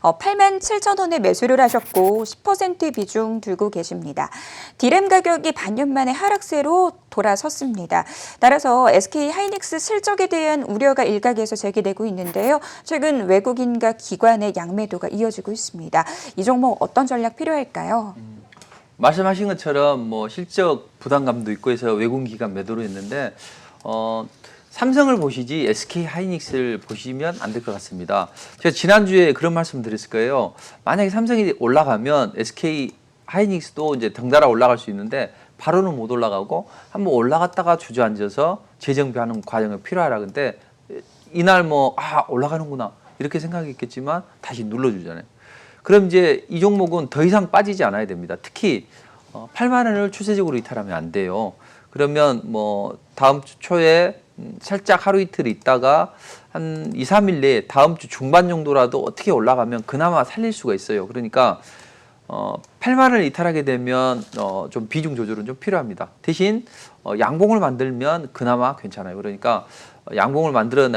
87,000원에 매수를 하셨고 10% 비중 두고 계십니다. 디램 가격이 반년 만에 하락세로 돌아섰습니다. 따라서 SK 하이닉스 실적에 대한 우려가 일각에서 제기되고 있는데요. 최근 외국인과 기관의 양매도가 이어지고 있습니다. 이 종목 어떤 전략 필요할까요? 말씀하신 것처럼 뭐 실적 부담감도 있고 해서 외국인 기관 매도로 했는데 삼성을 보시지 SK 하이닉스를 보시면 안 될 것 같습니다. 제가 지난주에 그런 말씀 드렸을 거예요. 만약에 삼성이 올라가면 SK 하이닉스도 이제 덩달아 올라갈 수 있는데 바로는 못 올라가고 한번 올라갔다가 주저앉아서 재정비하는 과정이 필요하라. 근데 이날 뭐 올라가는구나 이렇게 생각했겠지만 다시 눌러주잖아요. 그럼 이제 이 종목은 더 이상 빠지지 않아야 됩니다. 특히 8만 원을 추세적으로 이탈하면 안 돼요. 그러면 뭐 다음 주 초에 살짝 하루 이틀 있다가 한 2, 3일 내에 다음 주 중반 정도라도 어떻게 올라가면 그나마 살릴 수가 있어요. 그러니까 8만 원을 이탈하게 되면 좀 비중 조절은 좀 필요합니다. 대신 양봉을 만들면 그나마 괜찮아요. 그러니까 양봉을 만들어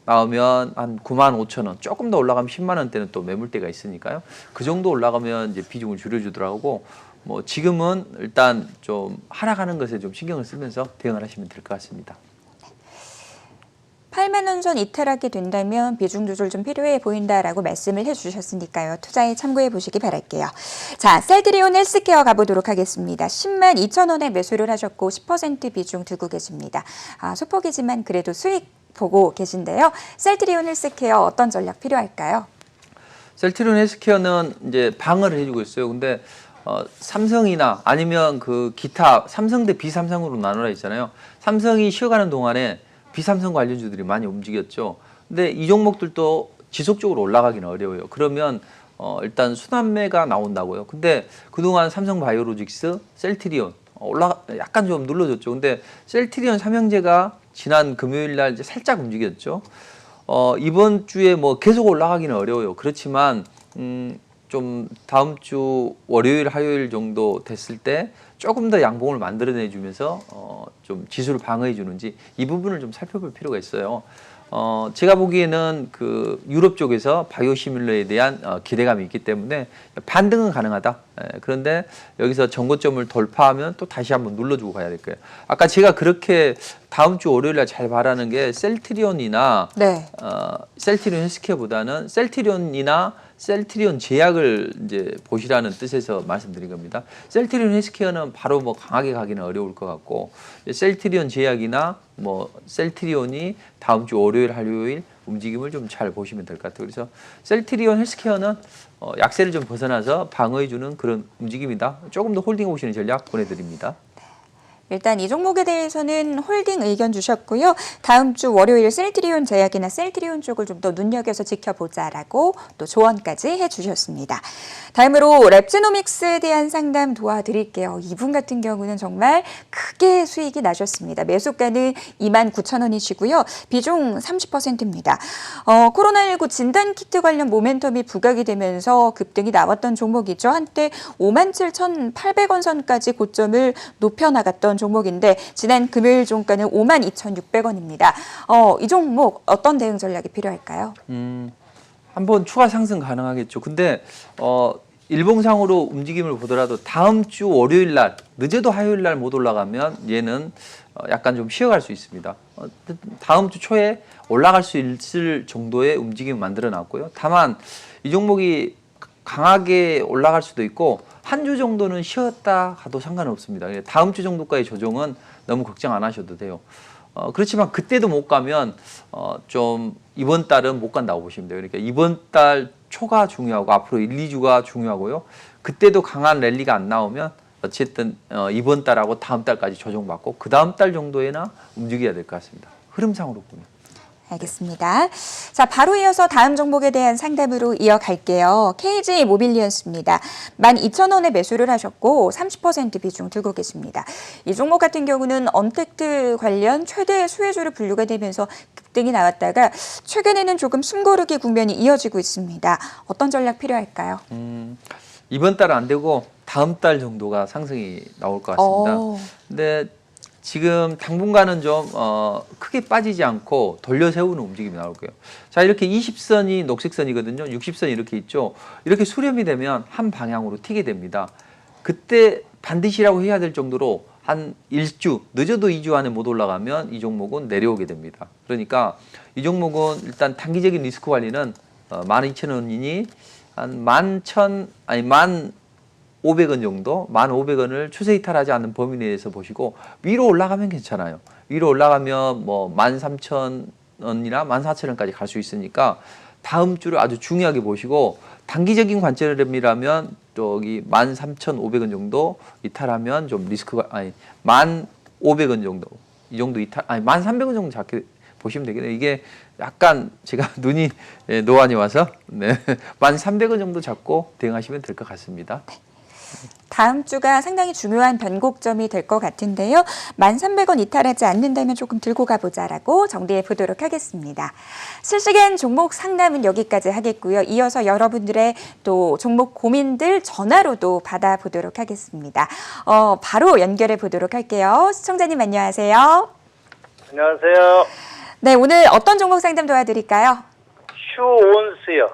나오면 한 9만 5천 원, 조금 더 올라가면 10만 원대는 또 매물대가 있으니까요. 그 정도 올라가면 이제 비중을 줄여주더라고. 뭐 지금은 일단 좀 하락하는 것에 좀 신경을 쓰면서 대응을 하시면 될 것 같습니다. 8만 원 선 이탈하게 된다면 비중 조절 좀 필요해 보인다라고 말씀을 해주셨으니까요. 투자에 참고해 보시기 바랄게요. 자, 셀트리온 헬스케어 가보도록 하겠습니다. 10만 2천 원에 매수를 하셨고 10% 비중 두고 계십니다. 소폭이지만 그래도 수익 보고 계신데요. 셀트리온 헬스케어 어떤 전략 필요할까요? 셀트리온 헬스케어는 이제 방어를 해주고 있어요. 근데 삼성이나 아니면 그 기타 삼성 대 비삼성으로 나눠라 있잖아요. 삼성이 쉬어가는 동안에 비삼성 관련주들이 많이 움직였죠. 근데 이 종목들도 지속적으로 올라가기는 어려워요. 그러면 일단 순환매가 나온다고요. 근데 그동안 삼성바이오로직스, 셀트리온 약간 좀 눌러줬죠. 근데 셀트리온 삼형제가 지난 금요일 날 이제 살짝 움직였죠. 이번 주에 뭐 계속 올라가기는 어려워요. 그렇지만 좀 다음 주 월요일, 화요일 정도 됐을 때 조금 더 양봉을 만들어내 주면서 좀 지수를 방어해 주는지 이 부분을 좀 살펴볼 필요가 있어요. 제가 보기에는 그 유럽 쪽에서 바이오시밀러에 대한 기대감이 있기 때문에 반등은 가능하다. 그런데 여기서 전고점을 돌파하면 또 다시 한번 눌러주고 가야 될 거예요. 아까 제가 그렇게 다음 주 월요일 날 잘 바라는 게 셀트리온이나 셀트리온 헬스케어보다는 셀트리온이나 셀트리온 제약을 이제 보시라는 뜻에서 말씀드린 겁니다. 셀트리온 헬스케어는 바로 뭐 강하게 가기는 어려울 것 같고 셀트리온 제약이나 뭐 셀트리온이 다음 주 월요일, 화요일 움직임을 좀 잘 보시면 될 것 같아요. 그래서 셀트리온 헬스케어는 약세를 좀 벗어나서 방어해주는 그런 움직임이다. 조금 더 홀딩해 보시는 전략 보내드립니다. 일단 이 종목에 대해서는 홀딩 의견 주셨고요. 다음 주 월요일 셀트리온 제약이나 셀트리온 쪽을 좀 더 눈여겨서 지켜보자라고 또 조언까지 해주셨습니다. 다음으로 랩제노믹스에 대한 상담 도와드릴게요. 이분 같은 경우는 정말 크게 수익이 나셨습니다. 매수가는 29,000원이시고요. 비중 30%입니다. 코로나19 진단키트 관련 모멘텀이 부각이 되면서 급등이 나왔던 종목이죠. 한때 57,800원 선까지 고점을 높여나갔던 종목인데 지난 금요일 종가는 52,600원입니다. 이 종목 어떤 대응 전략이 필요할까요? 한번 추가 상승 가능하겠죠. 근데 일봉상으로 움직임을 보더라도 다음 주 월요일 날 늦어도 화요일 날 못 올라가면 얘는 약간 좀 쉬어갈 수 있습니다. 다음 주 초에 올라갈 수 있을 정도의 움직임을 만들어 놨고요. 다만 이 종목이 강하게 올라갈 수도 있고 한 주 정도는 쉬었다 가도 상관없습니다. 다음 주 정도까지 조정은 너무 걱정 안 하셔도 돼요. 그렇지만 그때도 못 가면 좀 이번 달은 못 간다고 보시면 돼요. 그러니까 이번 달 초가 중요하고 앞으로 1, 2주가 중요하고요. 그때도 강한 랠리가 안 나오면 어쨌든 이번 달하고 다음 달까지 조정받고 그 다음 달 정도에나 움직여야 될 것 같습니다. 흐름상으로 보면. 알겠습니다. 자, 바로 이어서 다음 종목에 대한 상담으로 이어갈게요. KG 모빌리언스입니다. 12,000원에 매수를 하셨고 30% 비중 두고 계십니다. 이 종목 같은 경우는 언택트 관련 최대 수혜주로 분류가 되면서 급등이 나왔다가 최근에는 조금 숨고르기 국면이 이어지고 있습니다. 어떤 전략 필요할까요? 이번 달은 안 되고 다음 달 정도가 상승이 나올 것 같습니다. 근데 지금 당분간은 좀 크게 빠지지 않고 돌려 세우는 움직임이 나올 거예요. 자, 이렇게 20선이 녹색선이거든요. 60선이 이렇게 있죠. 이렇게 수렴이 되면 한 방향으로 튀게 됩니다. 그때 반드시라고 해야 될 정도로 한 1주, 늦어도 2주 안에 못 올라가면 이 종목은 내려오게 됩니다. 그러니까 이 종목은 일단 단기적인 리스크 관리는 12,000원이니 한 11,500원 정도, 1,500원을 추세 이탈하지 않는 범위 내에서 보시고 위로 올라가면 괜찮아요. 위로 올라가면 뭐 13,000원이나 14,000원까지 갈 수 있으니까 다음 주를 아주 중요하게 보시고 단기적인 관점이라면 저기 13,500원 정도 이탈하면 좀 리스크가 1,500원 정도 이 정도 이탈 1,300원 정도 잡게 보시면 되겠네요. 이게 약간 제가 눈이 노안이 와서 1,300원 정도 잡고 대응하시면 될 것 같습니다. 다음 주가 상당히 중요한 변곡점이 될 것 같은데요. 1,300원 이탈하지 않는다면 조금 들고 가보자라고 정리해 보도록 하겠습니다. 실시간 종목 상담은 여기까지 하겠고요. 이어서 여러분들의 또 종목 고민들 전화로도 받아보도록 하겠습니다. 바로 연결해 보도록 할게요. 시청자님 안녕하세요. 안녕하세요. 네, 오늘 어떤 종목 상담 도와드릴까요? 휴온스요.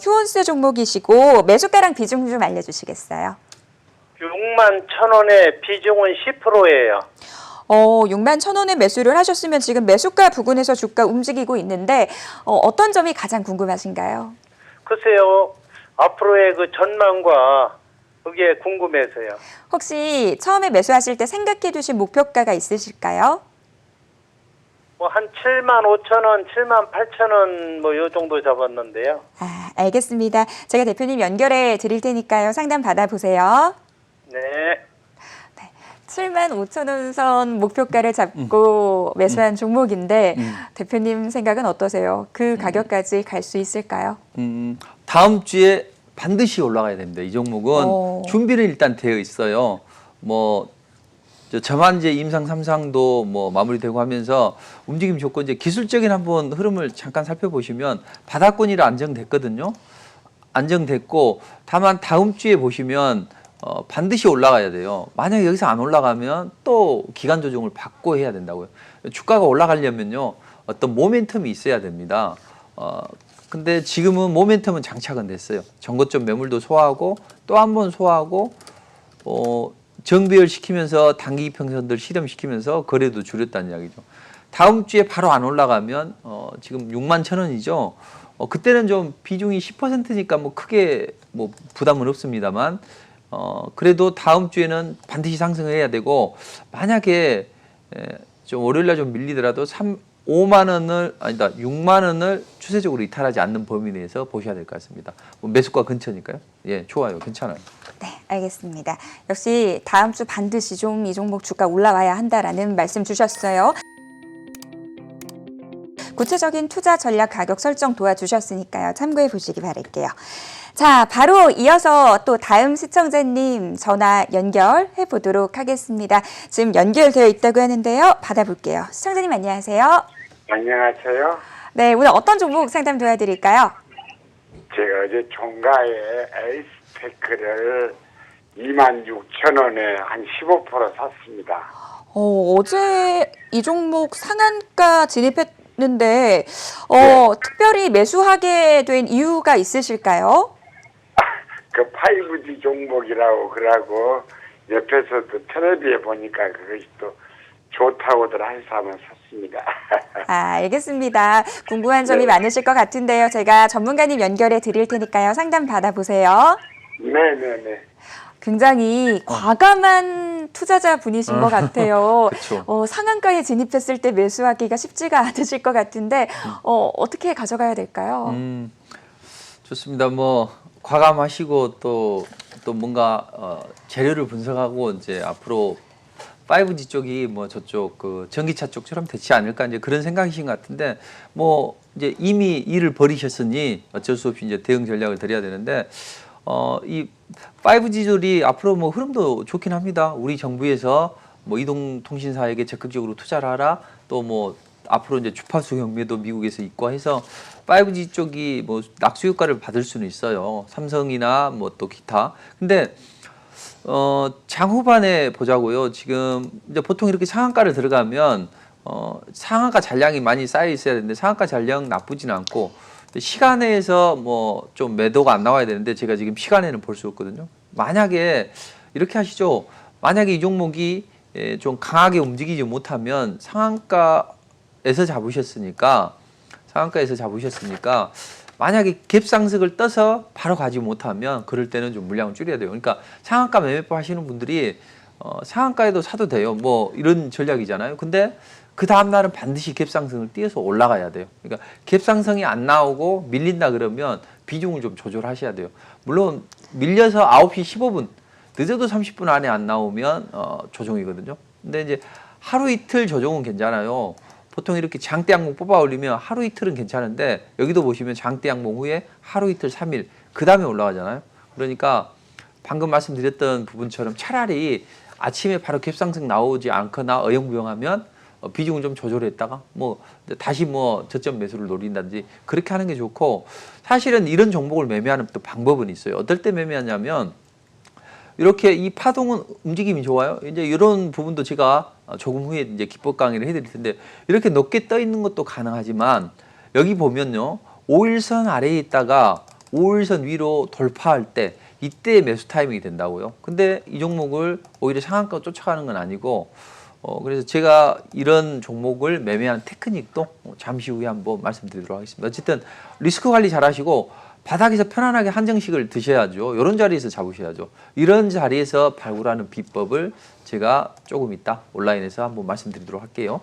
휴온스 종목이시고 매수가랑 비중 좀 알려주시겠어요? 61,000원에 비중은 10%예요. 61,000원에 매수를 하셨으면 지금 매수가 부근에서 주가 움직이고 있는데 어떤 점이 가장 궁금하신가요? 글쎄요. 앞으로의 그 전망과 그게 궁금해서요. 혹시 처음에 매수하실 때 생각해 두신 목표가가 있으실까요? 뭐 한 75,000원, 78,000원 뭐 요 정도 잡았는데요. 알겠습니다. 제가 대표님 연결해 드릴 테니까요. 상담 받아보세요. 네. 75,000원 선 목표가를 잡고 매수한 종목인데 대표님 생각은 어떠세요? 그 가격까지 갈 수 있을까요? 다음 주에 반드시 올라가야 됩니다. 이 종목은 준비는 일단 되어 있어요. 뭐 저만제 임상 3상도 뭐 마무리되고 하면서 움직임 좋고 이제 기술적인 한번 흐름을 잠깐 살펴보시면 바닥권이라 안정됐거든요. 안정됐고 다만 다음 주에 보시면 반드시 올라가야 돼요. 만약에 여기서 안 올라가면 또 기간 조정을 받고 해야 된다고요. 주가가 올라가려면요 어떤 모멘텀이 있어야 됩니다. 근데 지금은 모멘텀은 장착은 됐어요. 전고점 매물도 소화하고 또 한 번 소화하고 정배열 시키면서 단기 이평선들 실험시키면서 거래도 줄였다는 이야기죠. 다음 주에 바로 안 올라가면 지금 61,000원이죠. 그때는 좀 비중이 10%니까 뭐 크게 뭐 부담은 없습니다만 그래도 다음 주에는 반드시 상승을 해야 되고 만약에 좀 월요일날 좀 밀리더라도 5만 원을 아니다 6만 원을 추세적으로 이탈하지 않는 범위 내에서 보셔야 될 것 같습니다. 뭐 매수가 근처니까요. 예, 좋아요, 괜찮아요. 네, 알겠습니다. 역시 다음 주 반드시 좀 이 종목 주가 올라와야 한다라는 말씀 주셨어요. 구체적인 투자 전략 가격 설정 도와주셨으니까요. 참고해 보시기 바랄게요. 자, 바로 이어서 또 다음 시청자님 전화 연결해 보도록 하겠습니다. 지금 연결되어 있다고 하는데요. 받아볼게요. 시청자님 안녕하세요. 안녕하세요. 네, 오늘 어떤 종목 상담 도와드릴까요? 제가 어제 종가에 에이스테크를 26,000원에 한 15% 샀습니다. 어제 이 종목 상한가 진입했는데 네. 특별히 매수하게 된 이유가 있으실까요? 그 5G 종목이라고 그러고 옆에서 또 텔레비에 보니까 그것이 또 좋다고들 해서 한번 샀습니다. 알겠습니다. 궁금한 점이 네. 많으실 것 같은데요. 제가 전문가님 연결해 드릴 테니까요. 상담 받아보세요. 네네네. 굉장히 과감한 투자자 분이신 것 같아요. 그쵸. 상한가에 진입했을 때 매수하기가 쉽지가 않으실 것 같은데 어떻게 가져가야 될까요? 좋습니다. 뭐 과감하시고 또 뭔가 재료를 분석하고 이제 앞으로 5G 쪽이 뭐 저쪽 그 전기차 쪽처럼 되지 않을까 이제 그런 생각이신 것 같은데 뭐 이제 이미 일을 벌이셨으니 어쩔 수 없이 이제 대응 전략을 드려야 되는데 이 5G들이 앞으로 뭐 흐름도 좋긴 합니다. 우리 정부에서 뭐 이동통신사에게 적극적으로 투자를 하라 또 뭐 앞으로 이제 주파수 경매도 미국에서 있고 해서 5G 쪽이 뭐 낙수 효과를 받을 수는 있어요. 삼성이나 뭐 또 기타. 근데 장 후반에 보자고요. 지금 이제 보통 이렇게 상한가를 들어가면 상한가 잔량이 많이 쌓여 있어야 되는데 상한가 잔량 나쁘진 않고 시간에서 뭐 좀 매도가 안 나와야 되는데 제가 지금 시간에는 볼 수 없거든요. 만약에 이렇게 하시죠. 만약에 이 종목이 좀 강하게 움직이지 못하면 상한가에서 잡으셨으니까 만약에 갭상승을 떠서 바로 가지 못하면 그럴 때는 좀 물량을 줄여야 돼요. 그러니까 상한가 매매법 하시는 분들이 상한가에도 사도 돼요. 뭐 이런 전략이잖아요. 근데 그 다음 날은 반드시 갭상승을 띄어서 올라가야 돼요. 그러니까 갭상승이 안 나오고 밀린다 그러면 비중을 좀 조절하셔야 돼요. 물론 밀려서 9시 15분 늦어도 30분 안에 안 나오면 조정이거든요. 근데 이제 하루 이틀 조정은 괜찮아요. 보통 이렇게 장대 양봉 뽑아 올리면 하루 이틀은 괜찮은데 여기도 보시면 장대 양봉 후에 하루 이틀 3일 그 다음에 올라가잖아요. 그러니까 방금 말씀드렸던 부분처럼 차라리 아침에 바로 갭상승 나오지 않거나 어영부영하면 비중을 좀 조절했다가 뭐 다시 뭐 저점 매수를 노린다든지 그렇게 하는 게 좋고, 사실은 이런 종목을 매매하는 또 방법은 있어요. 어떨 때 매매하냐면 이렇게 이 파동은 움직임이 좋아요. 이제 이런 부분도 제가 조금 후에 이제 기법 강의를 해드릴 텐데 이렇게 높게 떠 있는 것도 가능하지만 여기 보면요 5일선 아래에 있다가 5일선 위로 돌파할 때 이때 매수 타이밍이 된다고요. 근데 이 종목을 오히려 상한가 쫓아가는 건 아니고 그래서 제가 이런 종목을 매매하는 테크닉도 잠시 후에 한번 말씀드리도록 하겠습니다. 어쨌든 리스크 관리 잘 하시고 바닥에서 편안하게 한정식을 드셔야죠. 이런 자리에서 잡으셔야죠. 이런 자리에서 발굴하는 비법을 제가 조금 이따 온라인에서 한번 말씀드리도록 할게요.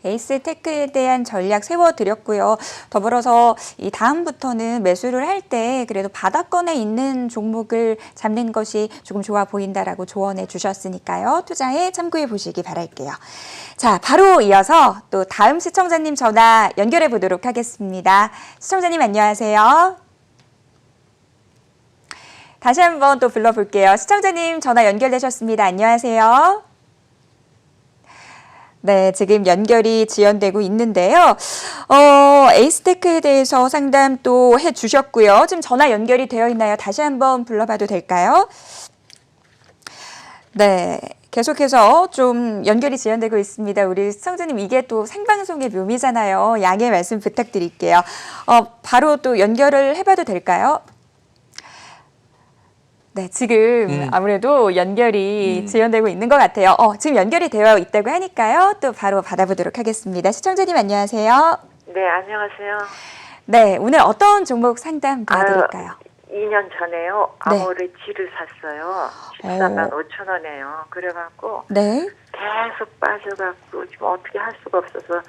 에이스테크에 대한 전략 세워드렸고요. 더불어서 이 다음부터는 매수를 할 때 그래도 바닥권에 있는 종목을 잡는 것이 조금 좋아 보인다라고 조언해 주셨으니까요. 투자에 참고해 보시기 바랄게요. 자, 바로 이어서 또 다음 시청자님 전화 연결해 보도록 하겠습니다. 시청자님 안녕하세요. 다시 한번 또 불러볼게요. 시청자님 전화 연결되셨습니다. 안녕하세요. 네, 지금 연결이 지연되고 있는데요. 에이스테크에 대해서 상담 또 해주셨고요. 지금 전화 연결이 되어 있나요? 다시 한번 불러봐도 될까요? 네, 계속해서 좀 연결이 지연되고 있습니다. 우리 시청자님 이게 또 생방송의 묘미잖아요. 양해 말씀 부탁드릴게요. 바로 또 연결을 해봐도 될까요? 네, 지금 아무래도 연결이 지연되고 있는 것 같아요. 지금 연결이 되어 있다고 하니까요. 또 바로 받아보도록 하겠습니다. 시청자님 안녕하세요. 네, 안녕하세요. 네, 오늘 어떤 종목 상담 도와드릴까요? 2년 전에요. 네. 아모레지를 샀어요. 14만 5천 원에요. 그래갖고 네. 계속 빠져갖고 지금 어떻게 할 수가 없어서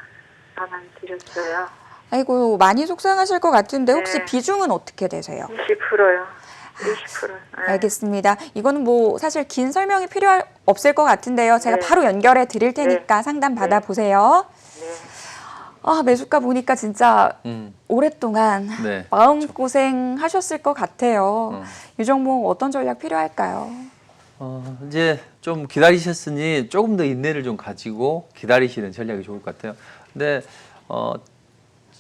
가만 드렸어요. 아이고, 많이 속상하실 것 같은데 혹시 네. 비중은 어떻게 되세요? 20%요. 20%. 네. 알겠습니다. 이거는 뭐 사실 긴 설명이 필요 없을 것 같은데요. 제가 네. 바로 연결해 드릴 테니까 상담 받아보세요. 네. 매수가 보니까 진짜 오랫동안 네. 마음고생 하셨을 것 같아요. 이 종목 어떤 전략 필요할까요? 이제 좀 기다리셨으니 조금 더 인내를 좀 가지고 기다리시는 전략이 좋을 것 같아요. 근데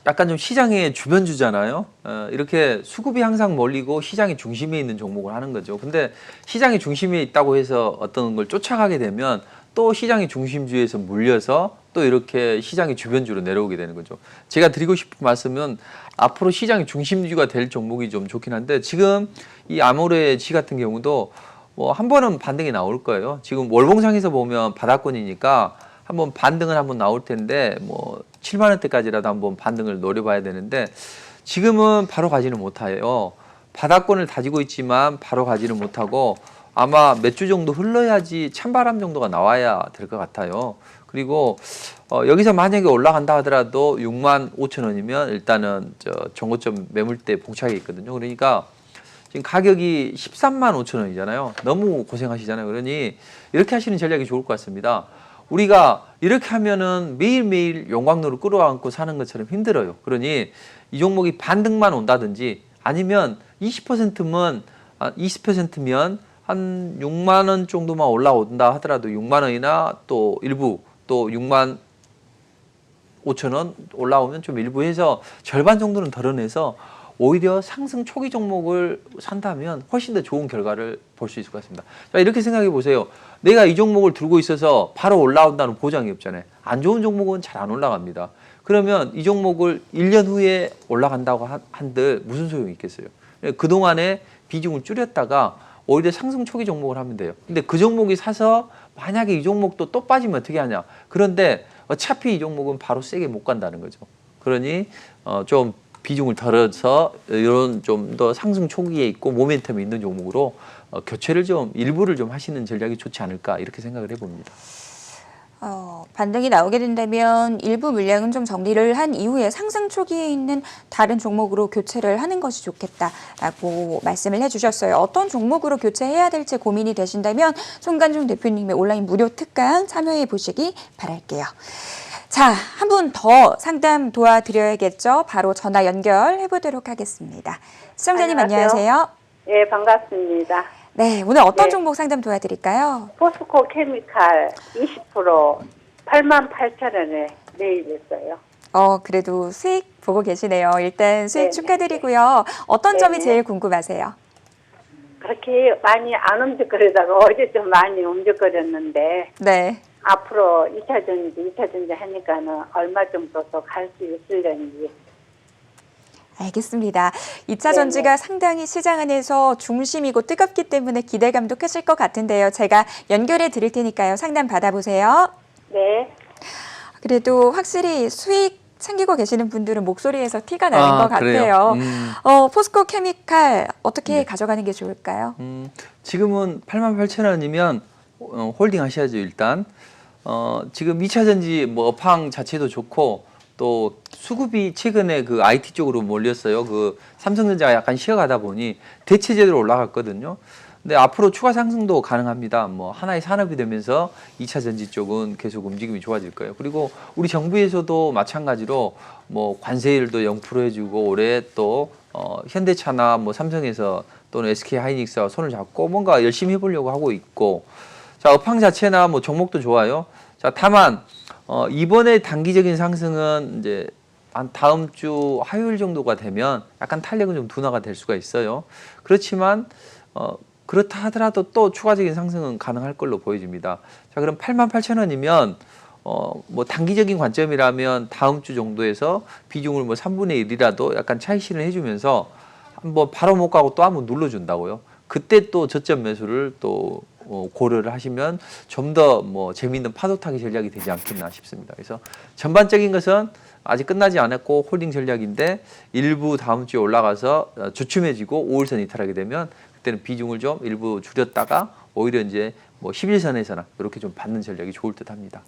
약간 좀 시장의 주변주잖아요. 이렇게 수급이 항상 몰리고 시장의 중심에 있는 종목을 하는 거죠. 근데 시장의 중심에 있다고 해서 어떤 걸 쫓아가게 되면 또 시장의 중심주에서 물려서 또 이렇게 시장의 주변주로 내려오게 되는 거죠. 제가 드리고 싶은 말씀은 앞으로 시장의 중심주가 될 종목이 좀 좋긴 한데 지금 이 아모레지 같은 경우도 뭐 한 번은 반등이 나올 거예요. 지금 월봉상에서 보면 바닥권이니까 한번 반등은 한번 나올 텐데 뭐 7만 원대까지라도 한번 반등을 노려봐야 되는데 지금은 바로 가지는 못해요. 바닥권을 다지고 있지만 바로 가지는 못하고 아마 몇 주 정도 흘러야지 찬바람 정도가 나와야 될 것 같아요. 그리고 여기서 만약에 올라간다 하더라도 6만 5천 원이면 일단은 정고점 매물대 봉착이 있거든요. 그러니까 지금 가격이 13만 5천 원이잖아요. 너무 고생하시잖아요. 그러니 이렇게 하시는 전략이 좋을 것 같습니다. 우리가 이렇게 하면은 매일매일 용광로를 끌어안고 사는 것처럼 힘들어요. 그러니 이 종목이 반등만 온다든지 아니면 20%면 한 6만 원 정도만 올라온다 하더라도 6만 원이나 또 일부 또 6만 5천 원 올라오면 좀 일부 해서 절반 정도는 덜어내서 오히려 상승 초기 종목을 산다면 훨씬 더 좋은 결과를 볼 수 있을 것 같습니다. 자, 이렇게 생각해 보세요. 내가 이 종목을 들고 있어서 바로 올라온다는 보장이 없잖아요. 안 좋은 종목은 잘 안 올라갑니다. 그러면 이 종목을 1년 후에 올라간다고 한들 무슨 소용이 있겠어요? 그동안에 비중을 줄였다가 오히려 상승 초기 종목을 하면 돼요. 근데 그 종목이 사서 만약에 이 종목도 또 빠지면 어떻게 하냐. 그런데 어차피 이 종목은 바로 세게 못 간다는 거죠. 그러니 좀 비중을 덜어서 이런 좀 더 상승 초기에 있고 모멘텀이 있는 종목으로 교체를 좀 일부를 좀 하시는 전략이 좋지 않을까 이렇게 생각을 해봅니다. 반등이 나오게 된다면 일부 물량은 좀 정리를 한 이후에 상승 초기에 있는 다른 종목으로 교체를 하는 것이 좋겠다라고 말씀을 해주셨어요. 어떤 종목으로 교체해야 될지 고민이 되신다면 송관중 대표님의 온라인 무료 특강 참여해 보시기 바랄게요. 자, 한 분 더 상담 도와드려야겠죠. 바로 전화 연결해 보도록 하겠습니다. 시청자님 안녕하세요. 예, 반갑습니다. 네, 오늘 어떤 네. 종목 상담 도와드릴까요? 포스코 케미칼 20% 88,000원에 매입했어요. 그래도 수익 보고 계시네요. 일단 수익 네, 축하드리고요. 어떤 네. 점이 제일 궁금하세요? 그렇게 많이 안 움직거리다가 어제 좀 많이 움직거렸는데 네. 앞으로 2차 전지 하니까는 얼마 정도 더 갈 수 있으려는지. 알겠습니다. 2차 네, 전지가 상당히 시장 안에서 중심이고 뜨겁기 때문에 기대감도 크실 것 같은데요. 제가 연결해 드릴 테니까요. 상담 받아보세요. 네. 그래도 확실히 수익 챙기고 계시는 분들은 목소리에서 티가 나는 것 그래요? 같아요. 포스코 케미칼 어떻게 가져가는 게 좋을까요? 지금은 88,000원이면 홀딩 하셔야죠, 일단. 지금 2차 전지 뭐 업황 자체도 좋고 또 수급이 최근에 그 IT 쪽으로 몰렸어요. 그 삼성전자가 약간 쉬어가다 보니 대체제대로 올라갔거든요. 근데 앞으로 추가 상승도 가능합니다. 뭐 하나의 산업이 되면서 2차 전지 쪽은 계속 움직임이 좋아질 거예요. 그리고 우리 정부에서도 마찬가지로 뭐 관세율도 0% 해주고 올해 또 현대차나 뭐 삼성에서 또는 SK 하이닉스와 손을 잡고 뭔가 열심히 해보려고 하고 있고, 자, 업황 자체나 뭐 종목도 좋아요. 자, 다만 이번에 단기적인 상승은 이제 한 다음 주 화요일 정도가 되면 약간 탄력은 좀 둔화가 될 수가 있어요. 그렇지만 그렇다 하더라도 또 추가적인 상승은 가능할 걸로 보여집니다. 자, 그럼 88,000원이면 뭐 단기적인 관점이라면 다음 주 정도에서 비중을 뭐 3분의 1이라도 약간 차익 실현 해주면서 한번 바로 못 가고 또 한번 눌러준다고요. 그때 또 저점 매수를 또 고려를 하시면 좀 더 뭐 재미있는 파도 타기 전략이 되지 않겠나 싶습니다. 그래서 전반적인 것은 아직 끝나지 않았고 홀딩 전략인데 일부 다음 주에 올라가서 주춤해지고 5일선 이탈하게 되면 그때는 비중을 좀 일부 줄였다가 오히려 이제 뭐 11선에서나 이렇게 좀 받는 전략이 좋을 듯 합니다.